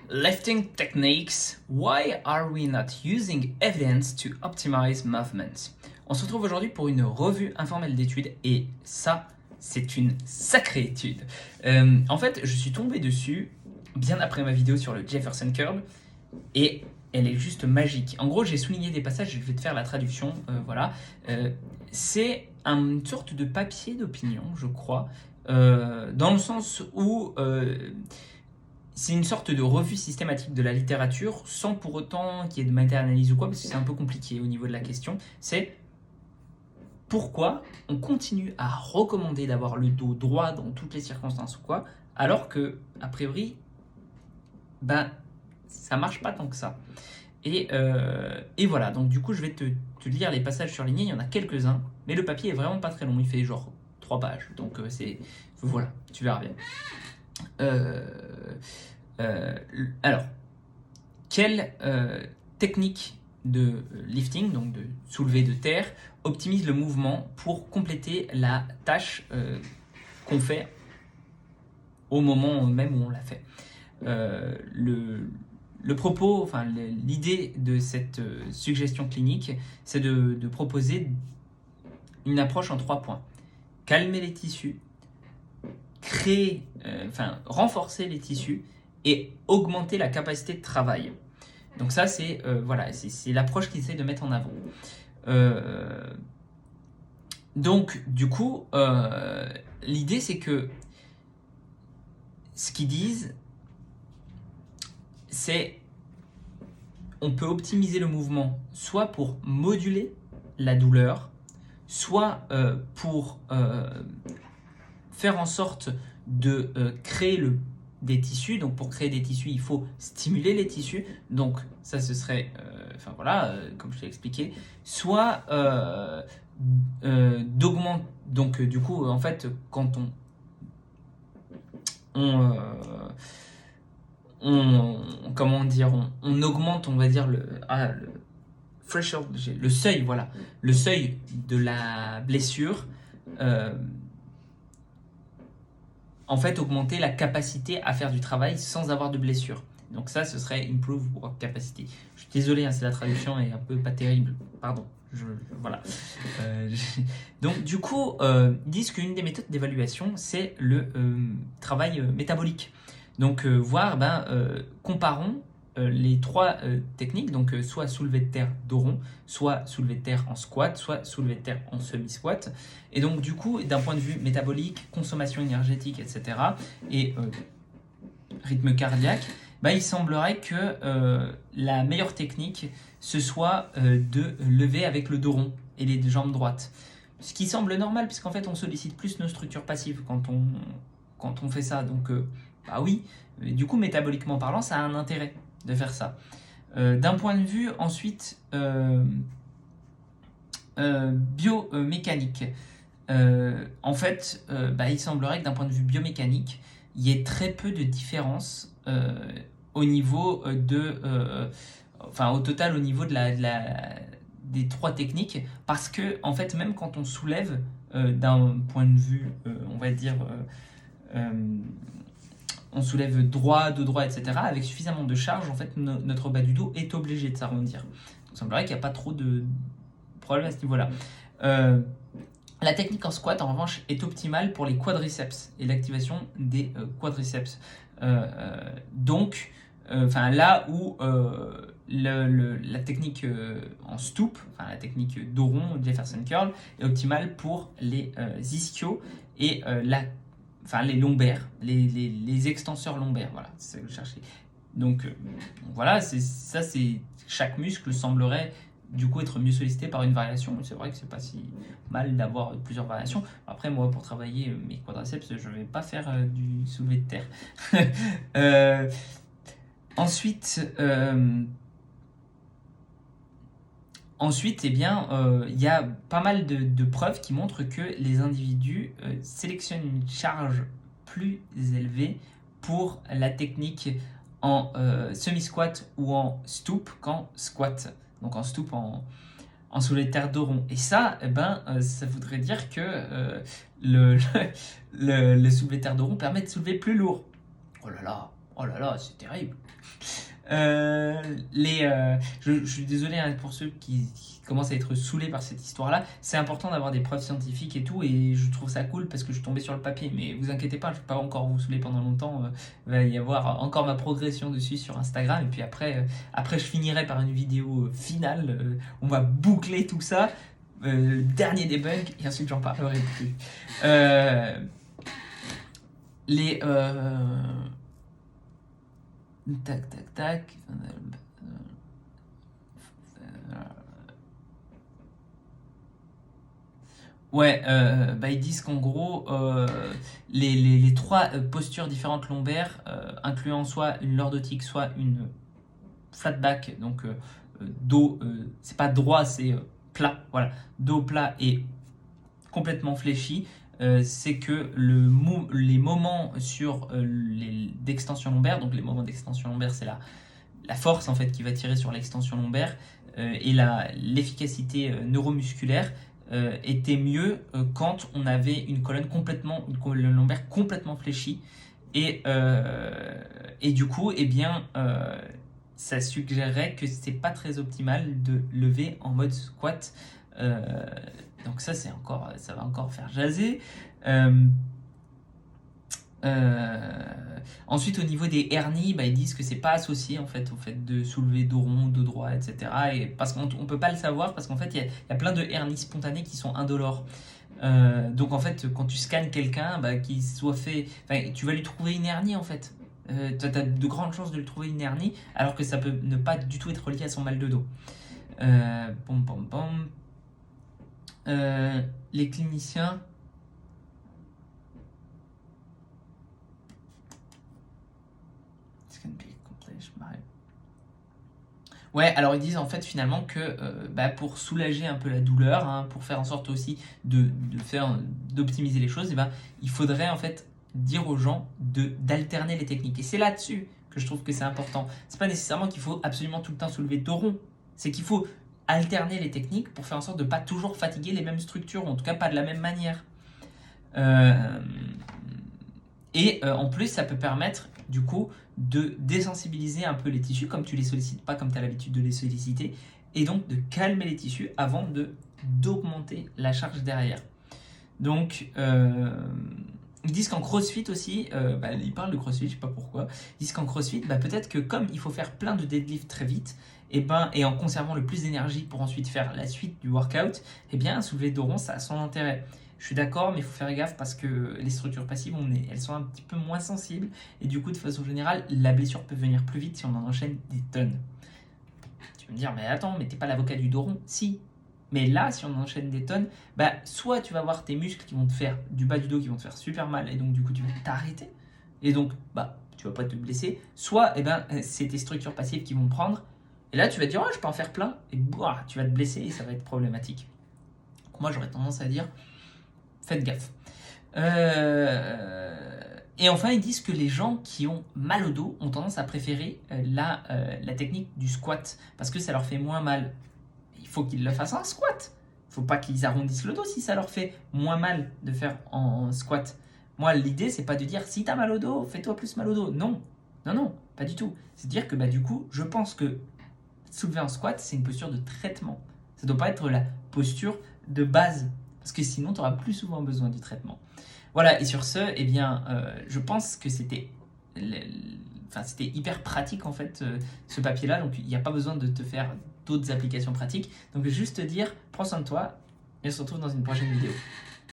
Lifting techniques. Why are we not using evidence to optimize movements? On se retrouve aujourd'hui pour une revue informelle d'études et ça, c'est une sacrée étude. En fait, je suis tombé dessus bien après ma vidéo sur le Jefferson Curl et elle est juste magique. En gros, j'ai souligné des passages, je vais te faire la traduction, voilà. C'est une sorte de papier d'opinion, je crois, dans le sens où c'est une sorte de revue systématique de la littérature, sans pour autant qu'il y ait de méta-analyse ou quoi, parce que c'est un peu compliqué au niveau de la question. C'est pourquoi on continue à recommander d'avoir le dos droit dans toutes les circonstances ou quoi, alors que, a priori, ça marche pas tant que ça. Et voilà, donc du coup, je vais te lire les passages surlignés, il y en a quelques-uns, mais le papier est vraiment pas très long, il fait genre 3 pages, donc voilà, tu verras bien. Alors, quelle technique de lifting, donc de soulevé de terre, optimise le mouvement pour compléter la tâche qu'on fait au moment même où on l'a fait? Le propos, enfin l'idée de cette suggestion clinique, c'est de proposer une approche en 3 points. Calmer les tissus, renforcer les tissus et augmenter la capacité de travail. Donc ça, c'est l'approche qu'ils essaient de mettre en avant. Donc, du coup, l'idée, c'est que ce qu'ils disent, c'est on peut optimiser le mouvement soit pour moduler la douleur, soit pour faire en sorte de créer des tissus. Donc pour créer des tissus, il faut stimuler les tissus. Donc ça, ce serait, comme je l'ai expliqué, soit d'augmenter. Donc du coup, en fait, quand on augmente, on va dire, le seuil, voilà, le seuil de la blessure, en fait, augmenter la capacité à faire du travail sans avoir de blessure. Donc ça, ce serait improve work capacity. Je suis désolé, c'est la traduction est un peu pas terrible, pardon. Voilà. Donc du coup, ils disent qu'une des méthodes d'évaluation, c'est le travail métabolique. Donc comparons les 3 techniques, donc soit soulevé de terre dos rond, soit soulevé de terre en squat, soit soulevé de terre en semi-squat. Et donc du coup, d'un point de vue métabolique, consommation énergétique, etc., et rythme cardiaque, il semblerait que la meilleure technique, ce soit de lever avec le dos rond et les jambes droites. Ce qui semble normal, puisqu'en fait, on sollicite plus nos structures passives quand on fait ça. Donc, oui, du coup, métaboliquement parlant, ça a un intérêt de faire ça. D'un point de vue, ensuite, biomécanique, en fait, il semblerait que d'un point de vue biomécanique, il y ait très peu de différence au niveau au total au niveau des 3 techniques, parce que en fait, même quand on soulève d'un point de vue, on va dire, on soulève droit, dos droit, etc., avec suffisamment de charge, en fait, notre bas du dos est obligé de s'arrondir. Donc, il semblerait qu'il n'y a pas trop de problème à ce niveau-là. La technique en squat, en revanche, est optimale pour les quadriceps et l'activation des quadriceps. Donc, là où la technique en stoop, la technique dos rond, Jefferson Curl, est optimale pour les ischios et les lombaires, les extenseurs lombaires. Voilà, c'est ça que je cherchais. Donc, voilà, chaque muscle semblerait du coup être mieux sollicité par une variation. C'est vrai que c'est pas si mal d'avoir plusieurs variations. Après, moi, pour travailler mes quadriceps, je vais pas faire du soulevé de terre. Ensuite, il y a pas mal de preuves qui montrent que les individus sélectionnent une charge plus élevée pour la technique en semi-squat ou en stoop qu'en squat. Donc en stoop, en soulevé de terre dos rond. Et ça, ça voudrait dire que le soulevé de terre dos rond permet de soulever plus lourd. Oh là là, Oh là là, c'est terrible. Je suis désolé hein, pour ceux qui commencent à être saoulés par cette histoire-là. C'est important d'avoir des preuves scientifiques et tout, et je trouve ça cool parce que je suis tombé sur le papier. Mais vous inquiétez pas, je ne vais pas encore vous saouler pendant longtemps. Il va y avoir encore ma progression dessus sur Instagram, et puis après je finirai par une vidéo finale. On va boucler tout ça, le dernier debug, et ensuite j'en parlerai plus. Les tac tac tac. Ouais, bah ils disent qu'en gros, les trois postures différentes lombaires, incluant soit une lordotique, soit une flat back, donc dos, c'est pas droit, c'est plat, voilà, dos plat et complètement fléchi, c'est que les moments sur d'extension lombaire, donc les moments d'extension lombaire, c'est la force en fait qui va tirer sur l'extension lombaire, et l'efficacité neuromusculaire était mieux quand on avait une colonne lombaire complètement fléchie, et du coup eh bien ça suggérerait que c'est pas très optimal de lever en mode squat. Donc ça va encore faire jaser. Ensuite, au niveau des hernies, bah, ils disent que c'est pas associé en fait au fait de soulever dos rond, dos droit, etc. Et parce qu'on peut pas le savoir, parce qu'en fait il y a plein de hernies spontanées qui sont indolores. Donc en fait, quand tu scannes quelqu'un, bah, qui soit fait, tu vas lui trouver une hernie en fait. Tu as de grandes chances de lui trouver une hernie, alors que ça peut ne pas du tout être lié à son mal de dos. Pom pom pom. Les cliniciens. Ouais, alors ils disent en fait finalement que pour soulager un peu la douleur, hein, pour faire en sorte aussi d'optimiser les choses, il faudrait en fait dire aux gens d'alterner les techniques. Et c'est là-dessus que je trouve que c'est important. C'est pas nécessairement qu'il faut absolument tout le temps soulever dos rond, c'est qu'il faut alterner les techniques pour faire en sorte de pas toujours fatiguer les mêmes structures, ou en tout cas pas de la même manière. En plus, ça peut permettre du coup de désensibiliser un peu les tissus, comme tu les sollicites pas comme tu as l'habitude de les solliciter, et donc de calmer les tissus avant d'augmenter la charge derrière. Donc ils disent qu'en crossfit aussi, ils parlent de crossfit, je sais pas pourquoi, ils disent qu'en crossfit, peut-être que comme il faut faire plein de deadlifts très vite, et en conservant le plus d'énergie pour ensuite faire la suite du workout, soulever dos rond, ça a son intérêt. Je suis d'accord, mais il faut faire gaffe parce que les structures passives, elles sont un petit peu moins sensibles, et du coup, de façon générale, la blessure peut venir plus vite si on en enchaîne des tonnes. Tu vas me dire, mais attends, mais t'es pas l'avocat du dos rond? Si. Mais là, si on enchaîne des tonnes, soit tu vas avoir tes muscles qui vont te faire du bas du dos qui vont te faire super mal, et donc du coup tu vas t'arrêter, et donc tu vas pas te blesser, soit c'est tes structures passives qui vont prendre, et là tu vas te dire je peux en faire plein, et tu vas te blesser et ça va être problématique. Donc moi j'aurais tendance à dire faites gaffe. Et enfin, ils disent que les gens qui ont mal au dos ont tendance à préférer la technique du squat parce que ça leur fait moins mal. Il faut qu'ils le fassent en squat. Il ne faut pas qu'ils arrondissent le dos si ça leur fait moins mal de faire en squat. Moi, l'idée, c'est pas de dire si tu as mal au dos, fais-toi plus mal au dos. Non, pas du tout. C'est de dire que du coup, je pense que soulever en squat, c'est une posture de traitement. Ça ne doit pas être la posture de base. Parce que sinon, tu auras plus souvent besoin du traitement. Voilà, et sur ce, je pense que c'était hyper pratique en fait, ce papier-là. Donc, il n'y a pas besoin de te faire d'autres applications pratiques. Donc, juste te dire, prends soin de toi et on se retrouve dans une prochaine vidéo.